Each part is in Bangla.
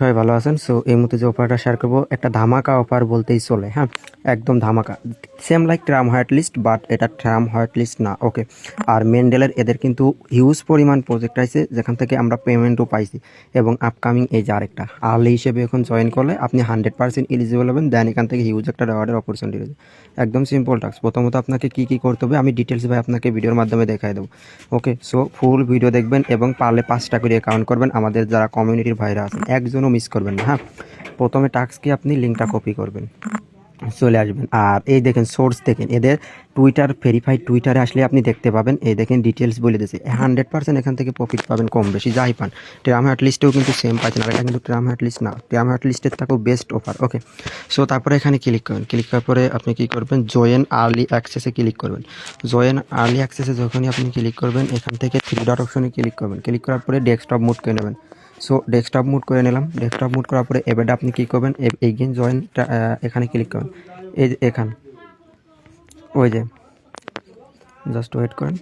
সবাই ভালো আছেন। সো এই মুহূর্তে যে অফারটা শেয়ার করবো একটা ধামাকা অফার বলতেই চলে। হ্যাঁ, একদম ধামাকা, same like tram white list, but এটা ট্রাম হোয়াইট লিস্ট না। ওকে, আর মেন্ডেলের এদের কিন্তু হিউজ পরিমাণ প্রজেক্ট আছে যেখান থেকে আমরা পেমেন্টও পাইছি, এবং আপকামিং এই যে আরেকটা আর্লি হিসেবে এখন জয়েন করলে আপনি 100% এলিজিবল হবেন। দেন এখান থেকে হিউজ একটা রেওয়ার্ডের অপরচুনিটি রয়েছে। একদম সিম্পল টাস্ক। প্রথমত আপনাকে কী কী করতে হবে আমি ডিটেলস ভাই আপনাকে ভিডিওর মাধ্যমে দেখাই দেবো। ওকে, সো ফুল ভিডিও দেখবেন এবং পারলে 5টা করে অ্যাকাউন্ট করবেন। আমাদের যারা কমিউনিটির ভাইরা আছেন একজনও মিস করবেন না। হ্যাঁ, প্রথমে টাস্কে আপনি লিঙ্কটা কপি করবেন, চলে আসবেন, আর এই দেখেন সোর্স দেখেন এদের টুইটার ভেরিফাইড। টুইটারে আসলে আপনি দেখতে পাবেন, এই দেখেন ডিটেলস বলে দিয়েছে। 100% এখান থেকে প্রফিট পাবেন, কম বেশি যাই পান। ট্রাম হার্ট লিস্টেও কিন্তু সেম পাচ্ছেন, আর এটা কিন্তু ট্রাম হার্ট লিস্ট না, ট্রাম হার্ট লিস্টের থাকেও বেস্ট অফার। ওকে, সো তারপরে এখানে ক্লিক করবেন। ক্লিক করার পরে আপনি কী করবেন, জয়েন আর্লি অ্যাক্সেসে ক্লিক করবেন। জয়েন আর্লি অ্যাক্সেসে যখনই আপনি ক্লিক করবেন এখান থেকে 3 ডট অপশনে ক্লিক করবেন। ক্লিক করার পরে ডেস্কটপ মুড করে নেবেন। সো ডেস্কটপ মুড করে নিলাম। ডেস্কটপ মুড করার পরে এবারে আপনি কী করবেন, এগেইন জয়েনটা এখানে ক্লিক করবেন। এই যে এখান, ওই যে জাস্ট ওয়েট করেন,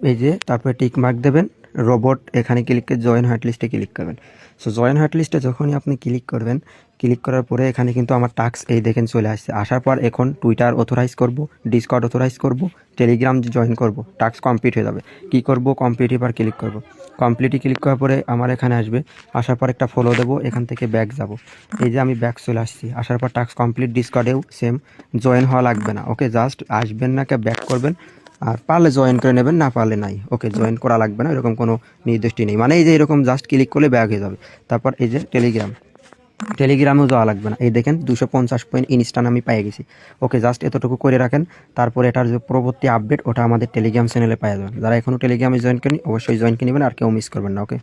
এই যে তারপরে টিক মার্ক দেবেন, রোবট এখানে ক্লিক করে জয়েন হোয়াইট লিস্টে ক্লিক করবেন। সো জয়েন হোয়াইট লিস্টে যখনই আপনি ক্লিক করবেন, ক্লিক করার পরে এখানে কিন্তু আমার টাস্ক এই দেখেন চলে আসছে। আসার পর এখন টুইটার অথরাইজ করব, ডিসকর্ড অথরাইজ করব, টেলিগ্রাম জয়েন করব, টাস্ক কমপ্লিট হয়ে যাবে। কি করব, কমপ্লিটে এবার ক্লিক করব। কমপ্লিটে ক্লিক করার পরে আমার এখানে আসবে, আসার পর একটা ফলো দেবো, এখান থেকে ব্যাক যাব। এই যে আমি ব্যাক চলে আসছি। আসার পর টাস্ক কমপ্লিট, ডিসকর্ডেও সেম, জয়েন হওয়া লাগবে না। ওকে, জাস্ট আসবেন না কে ব্যাক করবেন, আর পারলে জয়েন করে নেবেন, না পারলে নাই। ওকে, জয়েন করা লাগবে না, এরকম কোনো নির্দিষ্ট নেই, মানে এই যে এরকম জাস্ট ক্লিক করলে ব্যাক হয়ে যাবে। তারপর এই যে টেলিগ্রামেও যাওয়া লাগবে না। এই দেখেন 250 পয়েন্ট ইনস্ট্যান্ট আমি পেয়ে গেছি। ওকে, জাস্ট এতটুকু করে রাখেন। তারপরে এটার যে পরবর্তী আপডেট ওটা আমাদের টেলিগ্রাম চ্যানেলে পাওয়া যাবে। যারা এখনও টেলিগ্রামে জয়েন করেনি অবশ্যই জয়েন করে নেবেন, আর কেউ মিস করবেন না। ওকে।